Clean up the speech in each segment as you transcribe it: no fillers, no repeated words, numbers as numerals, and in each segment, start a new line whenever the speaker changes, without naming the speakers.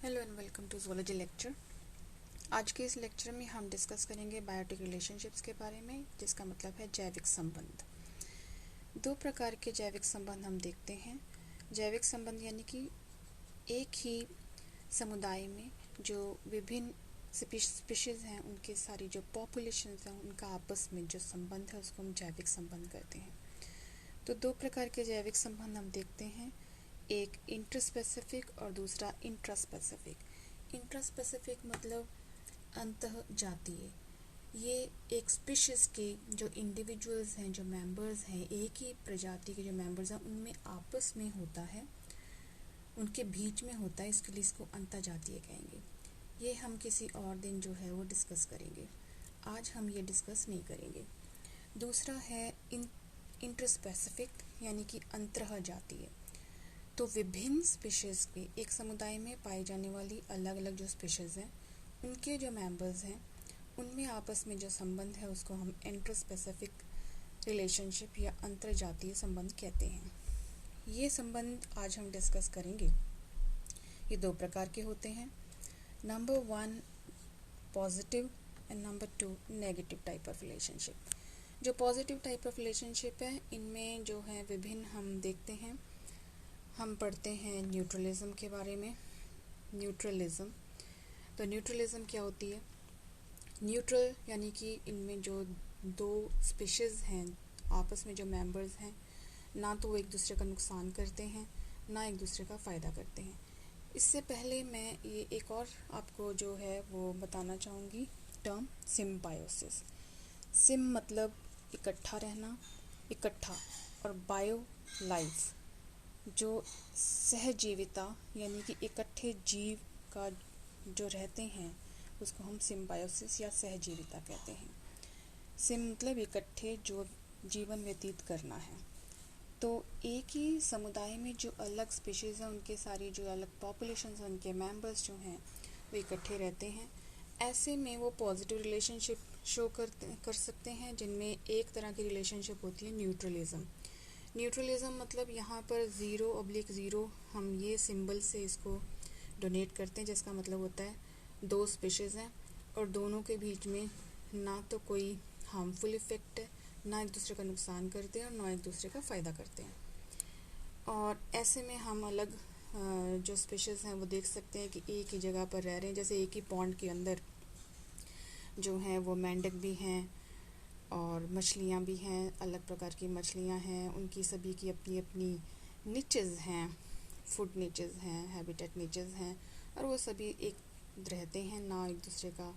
Hello and welcome to zoology lecture. आज के इस लेक्चर में हम डिस्कस करेंगे बायोटिक रिलेशनशिप्स के बारे में, जिसका मतलब है जैविक संबंध। दो प्रकार के जैविक संबंध हम देखते हैं। जैविक संबंध यानी कि एक ही समुदाय में जो विभिन्न स्पीशीज़ हैं, उनके सारी जो पॉपुलेशंस हैं, उनका आपस में जो संबंध है उसको हम जैविक संबंध कहते हैं। तो दो प्रकार के जैविक संबंध हम देखते हैं, एक इंटरस्पेसिफिक और दूसरा इंट्रास्पेसिफिक। इंट्रास्पेसिफिक मतलब अंतः जातीय। ये एक स्पीशीज़ के जो इंडिविजुअल्स हैं, जो मेंबर्स हैं, एक ही प्रजाति के जो मेंबर्स हैं, उनमें आपस में होता है, उनके बीच में होता है, इसके लिए इसको अंतःजातीय कहेंगे। ये हम किसी और दिन जो है वो डिस्कस करेंगे, आज हम ये डिस्कस नहीं करेंगे। दूसरा है इंटरस्पेसिफिक यानी कि अंतःजातीय। तो विभिन्न स्पीशीज़ के एक समुदाय में पाई जाने वाली अलग अलग जो स्पीशीज़ हैं, उनके जो मेंबर्स हैं, उनमें आपस में जो संबंध है उसको हम इंटरस्पेसिफिक रिलेशनशिप या अंतर्जातीय संबंध कहते हैं। ये संबंध आज हम डिस्कस करेंगे। ये दो प्रकार के होते हैं। Number 1 positive and number 2 negative type of relationship. जो पॉजिटिव टाइप ऑफ रिलेशनशिप है, इनमें जो है विभिन्न हम देखते हैं। हम पढ़ते हैं न्यूट्रलिज्म के बारे में। न्यूट्रलिज्म, तो न्यूट्रलिज्म क्या होती है? न्यूट्रल यानी कि इनमें जो दो स्पीशीज़ हैं, आपस में जो मेंबर्स हैं, ना तो वो एक दूसरे का नुकसान करते हैं, ना एक दूसरे का फ़ायदा करते हैं। इससे पहले मैं ये एक और आपको जो है वो बताना चाहूँगी टर्म सिम्बायोसिस। सिम मतलब इकट्ठा रहना, इकट्ठा, और बायो लाइफ, जो सहजीविता यानी कि इकट्ठे जीव का जो रहते हैं उसको हम सिम्बायोसिस या सहजीविता कहते हैं। सिम मतलब इकट्ठे जो जीवन व्यतीत करना है। तो एक ही समुदाय में जो अलग स्पीशीज़ हैं, उनके सारी जो अलग पॉपुलेशंस हैं, उनके मेंबर्स जो हैं वो इकट्ठे रहते हैं। ऐसे में वो पॉजिटिव रिलेशनशिप शो कर सकते हैं, जिनमें एक तरह की रिलेशनशिप होती है न्यूट्रलिज्म। न्यूट्रलिज्म मतलब यहाँ पर 0/0 हम ये सिंबल से इसको डोनेट करते हैं, जिसका मतलब होता है दो स्पीशीज़ हैं और दोनों के बीच में ना तो कोई हार्मफुल इफ़ेक्ट है, ना एक दूसरे का नुकसान करते हैं और ना एक दूसरे का फ़ायदा करते हैं। और ऐसे में हम अलग जो स्पीशीज़ हैं वो देख सकते हैं कि एक ही जगह पर रह रहे हैं। जैसे एक ही पॉन्ड के अंदर जो हैं वो मेंढक भी हैं और मछलियाँ भी हैं, अलग प्रकार की मछलियाँ हैं। उनकी सभी की अपनी अपनी निचेज़ हैं, फूड निचेज़ हैं, हैबिटेट निचेज़ हैं, और वो सभी एक रहते हैं, ना एक दूसरे का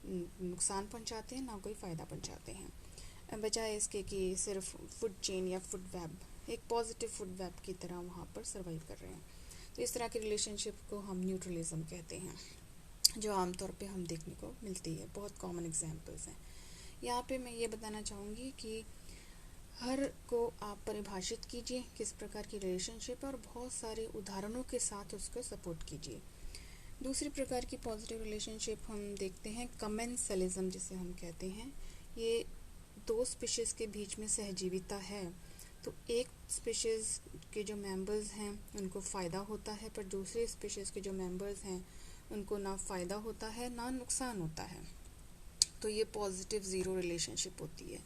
नुकसान पहुंचाते हैं, ना कोई फ़ायदा पहुंचाते हैं। बजाय इसके कि सिर्फ फूड चेन या फूड वेब, एक पॉजिटिव फूड वेब की तरह वहाँ पर सर्वाइव कर रहे हैं। तो इस तरह की रिलेशनशिप को हम न्यूट्रलिज्म कहते हैं, जो आमतौर पे हम देखने को मिलती है। बहुत कॉमन एग्जांपल्स हैं। यहाँ पे मैं ये बताना चाहूँगी कि हर को आप परिभाषित कीजिए किस प्रकार की रिलेशनशिप है और बहुत सारे उदाहरणों के साथ उसको सपोर्ट कीजिए। दूसरी प्रकार की पॉजिटिव रिलेशनशिप हम देखते हैं कमेंसलिज्म, जिसे हम कहते हैं। ये दो स्पीशीज़ के बीच में सहजीविता है। तो एक स्पीशीज़ के जो मेंबर्स हैं उनको फ़ायदा होता है, पर दूसरे स्पीशीज़ के जो मेंबर्स हैं उनको ना फ़ायदा होता है ना नुकसान होता है। तो ये पॉजिटिव ज़ीरो रिलेशनशिप होती है,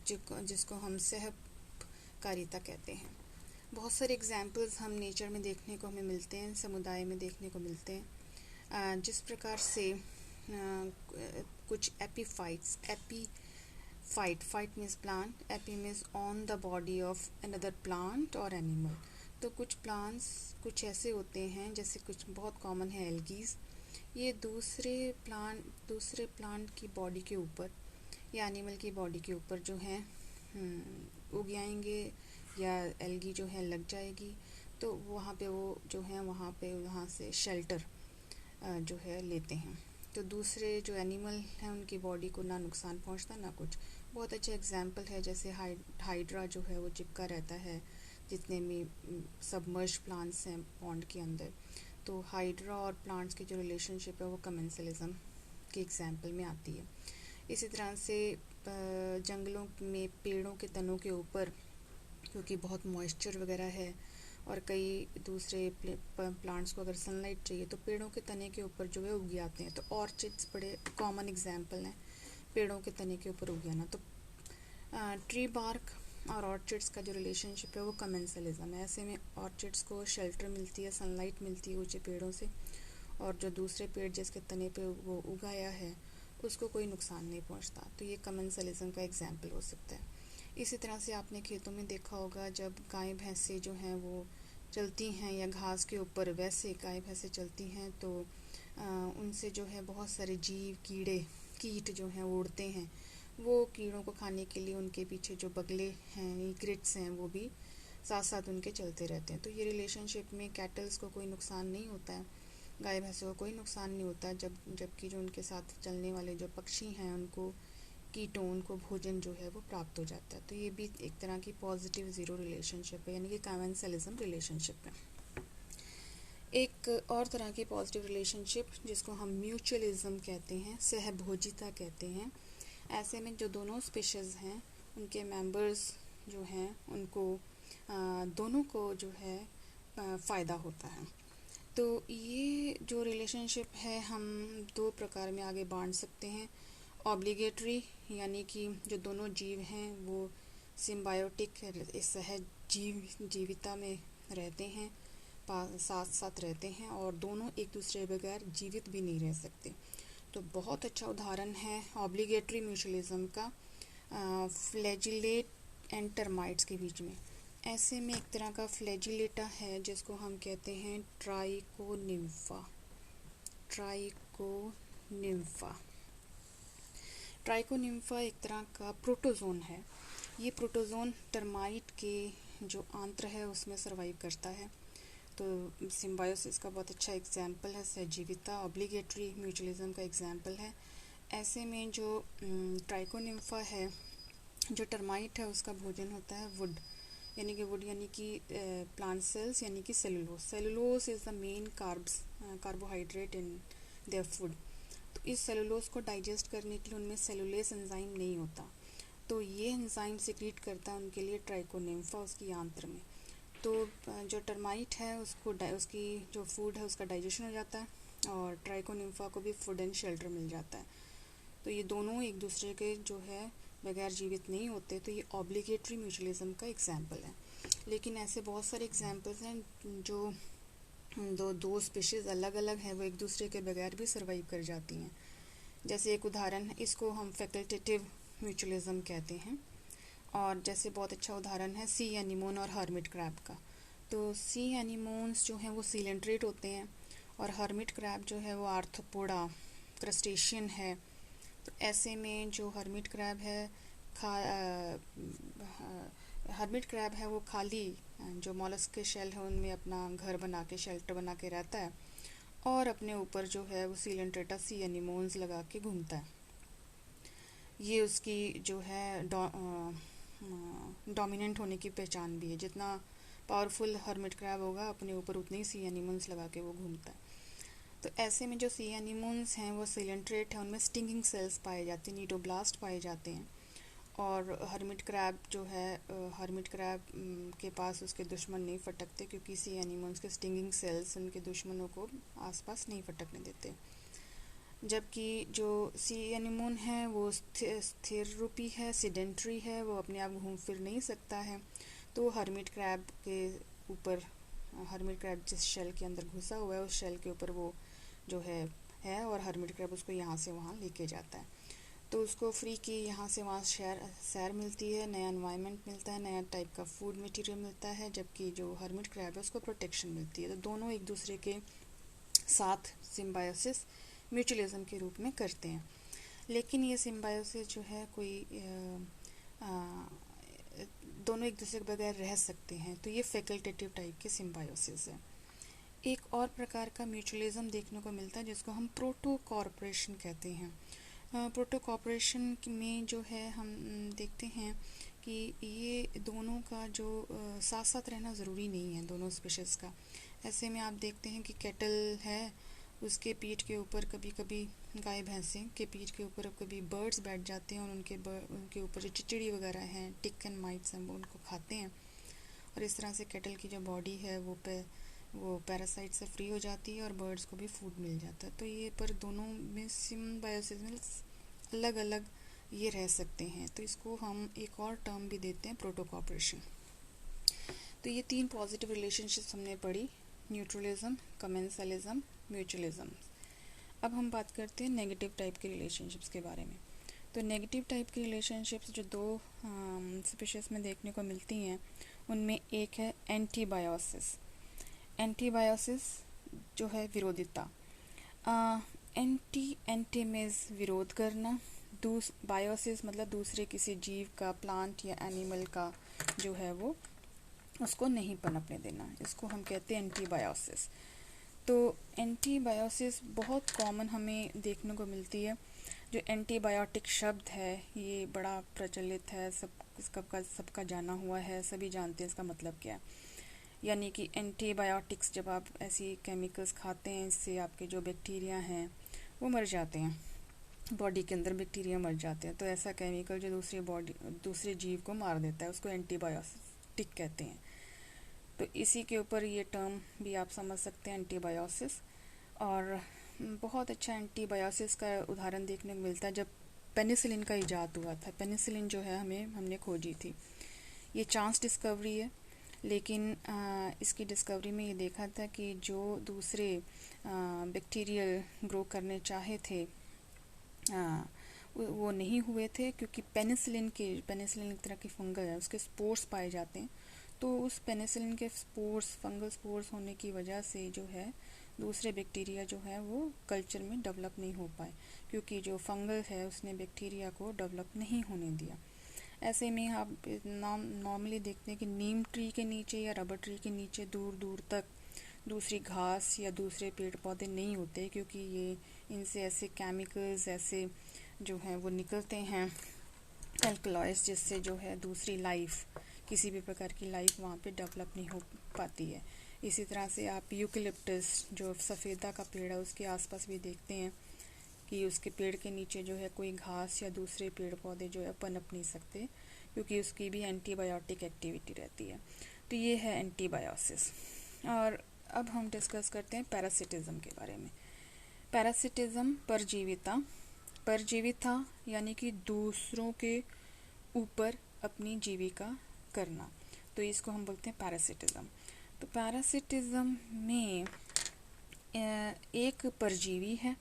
जिसको हम सहकारिता कहते हैं। बहुत सारे एग्जाम्पल्स हम नेचर में देखने को हमें मिलते हैं, समुदाय में देखने को मिलते हैं। जिस प्रकार से कुछ epiphytes, fight means plant, AP means on the body of another plant और एनिमल। तो कुछ प्लांट्स कुछ ऐसे होते हैं, जैसे कुछ बहुत कॉमन है एल्गीज, ये दूसरे प्लांट की बॉडी के ऊपर या एनिमल की बॉडी के ऊपर जो है उग आएंगे, या एल्गी जो है लग जाएगी। तो वहाँ पे वो जो है वहाँ से शेल्टर जो है लेते हैं। तो दूसरे जो एनिमल हैं उनकी बॉडी को ना नुकसान पहुँचता ना कुछ। बहुत अच्छा एग्जाम्पल है, जैसे हाइड्रा जो है वो चिपका रहता है जितने भी सबमर्ज प्लांट्स हैं पॉन्ड के अंदर। तो हाइड्रा और प्लांट्स की जो रिलेशनशिप है वो कमेंसलिज्म के एग्जाम्पल में आती है। इसी तरह से जंगलों में पेड़ों के तनों के ऊपर, क्योंकि बहुत मॉइस्चर वगैरह है, और कई दूसरे प्लांट्स को अगर सनलाइट चाहिए तो पेड़ों के तने के ऊपर जो है उग जाते हैं। तो ऑर्चिड्स बड़े कॉमन एग्जाम्पल हैं पेड़ों के तने के ऊपर उग जाना। तो ट्री बार्क और ऑर्चिड्स का जो रिलेशनशिप है वो कमेंसलिज्म है। ऐसे में ऑर्चिड्स को शेल्टर मिलती है, सनलाइट मिलती है ऊंचे पेड़ों से, और जो दूसरे पेड़ जिसके तने पे वो उगाया है उसको कोई नुकसान नहीं पहुंचता। तो ये कमेंसलिज्म का एग्जाम्पल हो सकता है। इसी तरह से आपने खेतों में देखा होगा जब गाय भैंसें जो हैं वो चलती हैं या घास के ऊपर वैसे गाय भैंसें चलती हैं तो उनसे जो है बहुत सारे जीव कीट जो हैं उड़ते हैं। वो कीड़ों को खाने के लिए उनके पीछे जो बगले हैं, ग्रिट्स हैं, वो भी साथ साथ उनके चलते रहते हैं। तो ये रिलेशनशिप में कैटल्स को कोई नुकसान नहीं होता है, गाय भैंसों को कोई नुकसान नहीं होता, जबकि जो उनके साथ चलने वाले जो पक्षी हैं उनको कीटों, उनको भोजन जो है वो प्राप्त हो जाता है। तो ये भी एक तरह की पॉजिटिव ज़ीरो रिलेशनशिप है, यानी कि कमेंसलिज्म रिलेशनशिप है। एक और तरह की पॉजिटिव रिलेशनशिप जिसको हम म्यूचुअलिज्म कहते हैं, सहभोजिता कहते हैं। ऐसे में जो दोनों स्पीशीज़ हैं उनके मेंबर्स जो हैं उनको दोनों को जो है फ़ायदा होता है। तो ये जो रिलेशनशिप है हम दो प्रकार में आगे बांट सकते हैं। ऑब्लिगेटरी, यानी कि जो दोनों जीव हैं वो सिम्बायोटिक सहज जीविता में रहते हैं, साथ साथ रहते हैं, और दोनों एक दूसरे बगैर जीवित भी नहीं रह सकते। तो बहुत अच्छा उदाहरण है ऑब्लिगेटरी म्यूचुअलिज्म का फ्लैजिलेट एंड टर्माइट्स के बीच में। ऐसे में एक तरह का फ्लैजिलेटा है जिसको हम कहते हैं ट्राइकोनिम्फा। ट्राइकोनिम्फा एक तरह का प्रोटोजोन है। ये प्रोटोजोन टर्माइट के जो आंत्र है उसमें सर्वाइव करता है। तो सिम्बायोसिस का बहुत अच्छा एग्जाम्पल है, सहजीविता ऑब्लिगेटरी म्यूचुअलिज्म का एग्जाम्पल है। ऐसे में जो ट्राइकोनिम्फा है, जो टर्माइट है उसका भोजन होता है वुड, यानी कि प्लांट सेल्स, यानी कि cellulose is the main carbohydrate in their food. तो इस सेलुलोज को डाइजेस्ट करने के लिए उनमें सेलुलेस एंजाइम नहीं होता, तो ये एंजाइम सिक्रीट करता है उनके लिए ट्राइकोनिम्फा उसकी आंत्र में। तो जो टर्माइट है उसकी जो फूड है उसका डाइजेशन हो जाता है और ट्राइकोनिम्फा को भी फूड एंड शेल्टर मिल जाता है। तो ये दोनों एक दूसरे के जो है बगैर जीवित नहीं होते। तो ये ऑब्लिगेटरी म्यूचुअलिज्म का एग्जाम्पल है। लेकिन ऐसे बहुत सारे एग्जाम्पल्स हैं जो दो स्पीशीज़ अलग अलग हैं, वो एक दूसरे के बगैर भी सर्वाइव कर जाती हैं। जैसे एक उदाहरण, इसको हम फैकल्टेटिव म्यूचुअलिज्म कहते हैं। और जैसे बहुत अच्छा उदाहरण है सी एनीमोन और हर्मिट क्रैब का। तो सी एनीमोन्स जो हैं वो सीलेंट्रेट होते हैं और हर्मिट क्रैब जो है वो आर्थ्रोपोडा क्रस्टेशियन है। तो ऐसे में जो हर्मिट क्रैब है वो खाली जो मॉलस्क के शेल है उनमें अपना घर बना के, शेल्टर बना के रहता है और अपने ऊपर जो है वो सीलेंट्रेटा सी एनीमोन्स लगा के घूमता है। ये उसकी जो है डोमिनेंट होने की पहचान भी है। जितना पावरफुल हर्मिट क्रैब होगा अपने ऊपर उतने ही सी एनीमोन्स लगा के वो घूमता है। तो ऐसे में जो सी एनीमोन्स हैं वो सीलेंट्रेट है, उनमें स्टिंगिंग सेल्स पाए जाते हैं, नीडोब्लास्ट पाए जाते हैं। और हर्मिट क्रैब जो है, हर्मिट क्रैब के पास उसके दुश्मन नहीं फटकते क्योंकि सी एनीमोन्स के स्टिंगिंग सेल्स उनके दुश्मनों को आसपास नहीं फटकने देते। जबकि जो सी एनीमोन है वो स्थिर रूपी है, सिडेंट्री है, वो अपने आप घूम फिर नहीं सकता है। तो हर्मिट क्रैब के ऊपर, हर्मिट क्रैब जिस शेल के अंदर घुसा हुआ है उस शेल के ऊपर वो जो है और हर्मिट क्रैब उसको यहाँ से वहाँ लेके जाता है। तो उसको फ्री की यहाँ से वहाँ सैर मिलती है, नया एनवायरनमेंट मिलता है, नया टाइप का फूड मटेरियल मिलता है, जबकि जो हर्मिट क्रैब है उसको प्रोटेक्शन मिलती है। तो दोनों एक दूसरे के साथ सिम्बायोसिस म्यूचुअलिज्म के रूप में करते हैं। लेकिन ये सिम्बायोसिस जो है दोनों एक दूसरे के बगैर रह सकते हैं, तो ये फैकल्टेटिव टाइप के सिम्बायोसिस है। एक और प्रकार का म्यूचुअलिज्म देखने को मिलता है जिसको हम प्रोटो कॉर्पोरेशन कहते हैं। प्रोटो कॉर्पोरेशन में जो है हम देखते हैं कि ये दोनों का जो साथ साथ रहना ज़रूरी नहीं है, दोनों स्पीशीज़ का। ऐसे में आप देखते हैं कि कैटल है, उसके पीठ के ऊपर कभी कभी गाय भैंसें के पीठ के ऊपर कभी बर्ड्स बैठ जाते हैं और उनके ऊपर जो चिचिड़ी वगैरह हैं, टिक एंड माइट्स हैं, वो उनको खाते हैं। और इस तरह से कैटल की जो बॉडी है वो पैरासाइट से फ्री हो जाती है और बर्ड्स को भी फूड मिल जाता है। तो ये पर दोनों में सिम्बायोसिस में अलग अलग ये रह सकते हैं, तो इसको हम एक और टर्म भी देते हैं प्रोटोकॉपरेशन। तो ये 3 पॉजिटिव रिलेशनशिप्स हमने पढ़ी, न्यूट्रलिज्म, कमेंसलिज्म, म्यूचुअलिज्म। अब हम बात करते हैं नेगेटिव टाइप के रिलेशनशिप्स के बारे में। तो नेगेटिव टाइप की रिलेशनशिप्स जो 2 स्पीशीज में देखने को मिलती हैं, उनमें एक है एंटीबायोसिस। एंटीबायोसिस जो है विरोधिता, एंटी मीन्स विरोध करना, बायोसिस मतलब दूसरे किसी जीव का, प्लांट या एनिमल का जो है वो उसको नहीं पनपने देना, इसको हम कहते हैं एंटीबायोसिस। तो एंटीबायोसिस बहुत कॉमन हमें देखने को मिलती है। जो एंटीबायोटिक शब्द है ये बड़ा प्रचलित है, सबका जाना हुआ है, सभी जानते हैं इसका मतलब क्या है। यानी कि एंटीबायोटिक्स, जब आप ऐसी केमिकल्स खाते हैं इससे आपके जो बैक्टीरिया हैं वो मर जाते हैं, बॉडी के अंदर बैक्टीरिया मर जाते हैं। तो ऐसा केमिकल जो दूसरे जीव को मार देता है उसको एंटीबायोटिक कहते हैं। तो इसी के ऊपर ये टर्म भी आप समझ सकते हैं, एंटीबायोसिस। और बहुत अच्छा एंटीबायोसिस का उदाहरण देखने को मिलता है जब पेनिसिलिन का इजाद हुआ था। पेनिसिलिन जो है हमने खोजी थी, ये चांस डिस्कवरी है, लेकिन इसकी डिस्कवरी में ये देखा था कि जो दूसरे बैक्टीरियल ग्रो करने चाहे थे वो नहीं हुए थे, क्योंकि पेनिसिलिन एक तरह की फंगल है, उसके स्पोर्स पाए जाते हैं। तो उस पेनिसिलिन के स्पोर्स, फंगल स्पोर्स होने की वजह से जो है दूसरे बैक्टीरिया जो है वो कल्चर में डेवलप नहीं हो पाए, क्योंकि जो फंगल है उसने बैक्टीरिया को डेवलप नहीं होने दिया। ऐसे में आप नॉर्मली देखते हैं कि नीम ट्री के नीचे या रबर ट्री के नीचे दूर दूर तक दूसरी घास या दूसरे पेड़ पौधे नहीं होते, क्योंकि ये इनसे ऐसे केमिकल्स ऐसे जो हैं वो निकलते हैं एल्कलॉइड्स, जिससे जो है दूसरी लाइफ, किसी भी प्रकार की लाइफ वहाँ पे डेवलप नहीं हो पाती है। इसी तरह से आप यूकेलिप्टस जो सफ़ेदा का पेड़ है उसके आसपास भी देखते हैं कि उसके पेड़ के नीचे जो है कोई घास या दूसरे पेड़ पौधे जो है पनप नहीं सकते, क्योंकि उसकी भी एंटीबायोटिक एक्टिविटी रहती है। तो ये है एंटीबायोसिस। और अब हम डिस्कस करते हैं पैरासिटिज्म के बारे में। पैरासिटिज्म परजीविता यानी कि दूसरों के ऊपर अपनी जीविका करना, तो इसको हम बोलते हैं पैरासिटिज्म। तो पैरासिटिज्म में एक परजीवी है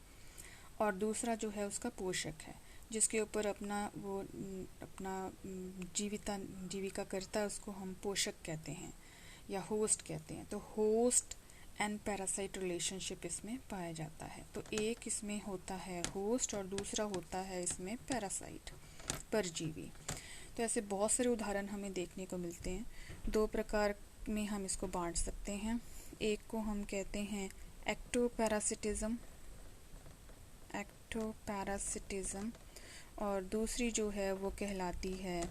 और दूसरा जो है उसका पोषक है, जिसके ऊपर अपना जीविका करता है, उसको हम पोषक कहते हैं या होस्ट कहते हैं। तो होस्ट एंड पैरासाइट रिलेशनशिप इसमें पाया जाता है। तो एक इसमें होता है होस्ट और दूसरा होता है इसमें पैरासाइट, परजीवी। तो ऐसे बहुत सारे उदाहरण हमें देखने को मिलते हैं। 2 प्रकार में हम इसको बांट सकते हैं। एक को हम कहते हैं एक्टोपैरासिटिज्म, और दूसरी जो है वो कहलाती है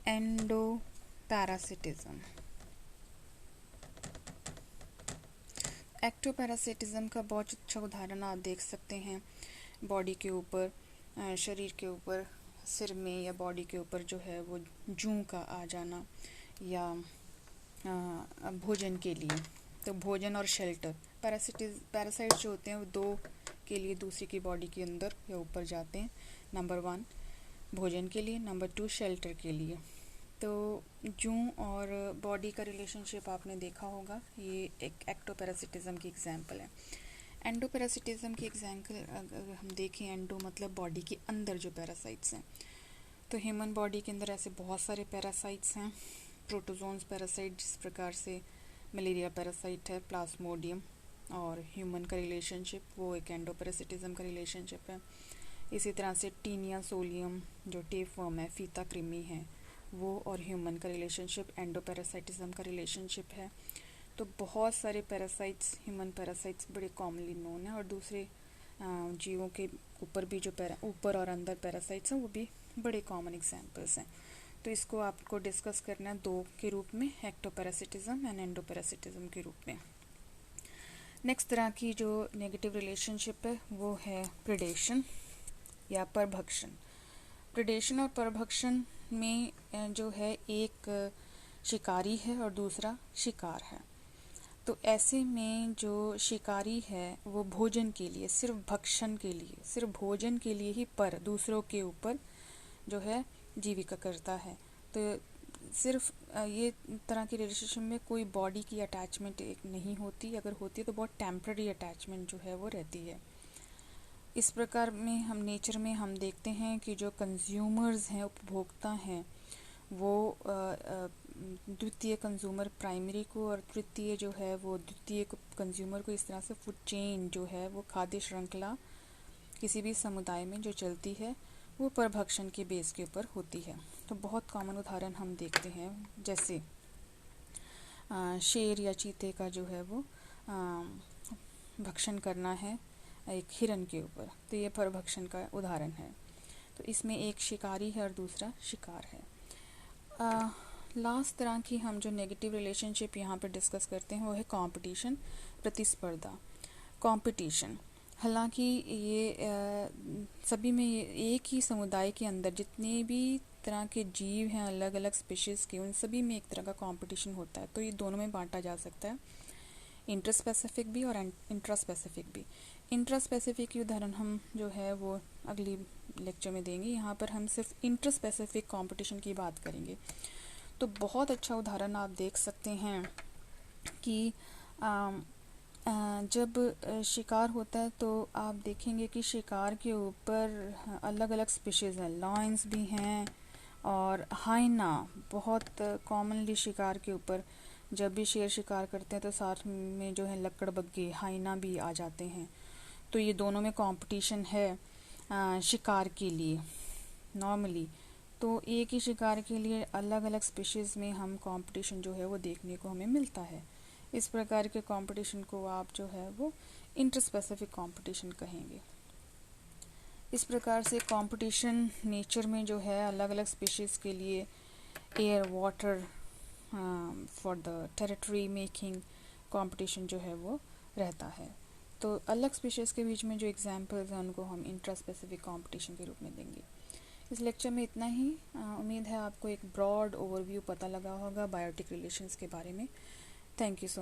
एंडोपैरासिटिज्म। एक्टोपैरासिटिज्म का बहुत अच्छा उदाहरण आप देख सकते हैं, बॉडी के ऊपर, शरीर के ऊपर, सिर में या बॉडी के ऊपर जो है वो जूं का आ जाना, या भोजन के लिए, तो भोजन और शेल्टर। पैरासाइट जो होते हैं वो 2 के लिए दूसरे की बॉडी के अंदर या ऊपर जाते हैं। नंबर 1 भोजन के लिए, नंबर 2 शेल्टर के लिए। तो जूं और बॉडी का रिलेशनशिप आपने देखा होगा, ये एक एक्टोपैरासिटिज्म की एग्जांपल है। एंडोपैरासिटिज्म की एग्जांपल अगर हम देखें, एंडो मतलब बॉडी के अंदर जो पैरासाइट्स हैं, तो ह्यूमन बॉडी के अंदर ऐसे बहुत सारे पैरासाइट्स हैं। प्रोटोजोन्स पैरासाइट, जिस प्रकार से मलेरिया पैरासाइट है, प्लाज्मोडियम, और ह्यूमन का रिलेशनशिप वो एक एंडोपैरासिटिज्म का रिलेशनशिप है। इसी तरह से टीनिया सोलियम जो टेपवर्म है, फीता कृमि है, वो और ह्यूमन का रिलेशनशिप एंडोपैरासाइटिज्म का रिलेशनशिप है। तो बहुत सारे पैरासाइट्स, ह्यूमन पैरासाइट्स बड़े कॉमनली नोन है, और दूसरे जीवों के ऊपर भी जो ऊपर और अंदर पैरासाइट्स हैं वो भी बड़े कॉमन एग्जांपल्स हैं। तो इसको आपको डिस्कस करना है 2 के रूप में, एक्टोपैरासिटिज्म एंड एंडोपैरासिटिज्म के रूप में। नेक्स्ट तरह की जो नेगेटिव रिलेशनशिप है वो है प्रेडेशन या परभक्षण। प्रेडेशन और परभक्षण में जो है एक शिकारी है और दूसरा शिकार है। तो ऐसे में जो शिकारी है वो भोजन के लिए, सिर्फ भक्षण के लिए, सिर्फ भोजन के लिए ही पर दूसरों के ऊपर जो है जीविका करता है। तो सिर्फ ये तरह की रिलेशनशिप में कोई बॉडी की अटैचमेंट एक नहीं होती, अगर होती है तो बहुत टेम्पररी अटैचमेंट जो है वो रहती है। इस प्रकार में हम नेचर में हम देखते हैं कि जो कंज्यूमर्स हैं, उपभोक्ता हैं, वो द्वितीय कंज्यूमर प्राइमरी को और तृतीय जो है वो द्वितीय कंज्यूमर को, इस तरह से फूड चेन जो है वो खाद्य श्रृंखला किसी भी समुदाय में जो चलती है वो परभक्षण के बेस के ऊपर होती है। तो बहुत कॉमन उदाहरण हम देखते हैं, जैसे शेर या चीते का जो है वो भक्षण करना है एक हिरन के ऊपर, तो ये परभक्षण का उदाहरण है। तो इसमें एक शिकारी है और दूसरा शिकार है। लास्ट तरह की हम जो नेगेटिव रिलेशनशिप यहाँ पर डिस्कस करते हैं वो है कंपटीशन, प्रतिस्पर्धा। कंपटीशन, हालांकि ये सभी में एक ही समुदाय के अंदर जितने भी तरह के जीव हैं, अलग अलग स्पीशीज़ के, उन सभी में एक तरह का कंपटीशन होता है। तो ये दोनों में बांटा जा सकता है, इंटरस्पेसिफिक भी और इंट्रास्पेसिफिक भी। इंट्रास्पेसिफिक की उदाहरण हम जो है वो अगली लेक्चर में देंगे। यहाँ पर हम सिर्फ इंटरस्पेसिफिक कंपटीशन की बात करेंगे। तो बहुत अच्छा उदाहरण आप देख सकते हैं कि जब शिकार होता है तो आप देखेंगे कि शिकार के ऊपर अलग अलग स्पीशीज़ हैं, लॉयंस भी हैं और हाइना बहुत कॉमनली शिकार के ऊपर, जब भी शेर शिकार करते हैं तो साथ में जो है लकड़बग्गे हाइना भी आ जाते हैं। तो ये दोनों में कंपटीशन है शिकार के लिए नॉर्मली। तो एक ही शिकार के लिए अलग अलग स्पीशीज़ में हम कंपटीशन जो है वो देखने को हमें मिलता है। इस प्रकार के कंपटीशन को आप जो है वो इंटरस्पेसिफिक कंपटीशन कहेंगे। इस प्रकार से कंपटीशन नेचर में जो है अलग अलग स्पीशीज़ के लिए air water for the territory making competition जो है वो रहता है। तो अलग स्पीशीज़ के बीच में जो एग्जांपल्स हैं उनको हम इंट्रास्पेसिफिक कंपटीशन के रूप में देंगे। इस लेक्चर में इतना ही। उम्मीद है आपको एक ब्रॉड ओवरव्यू पता लगा होगा बायोटिक रिलेशंस के बारे में। Thank you so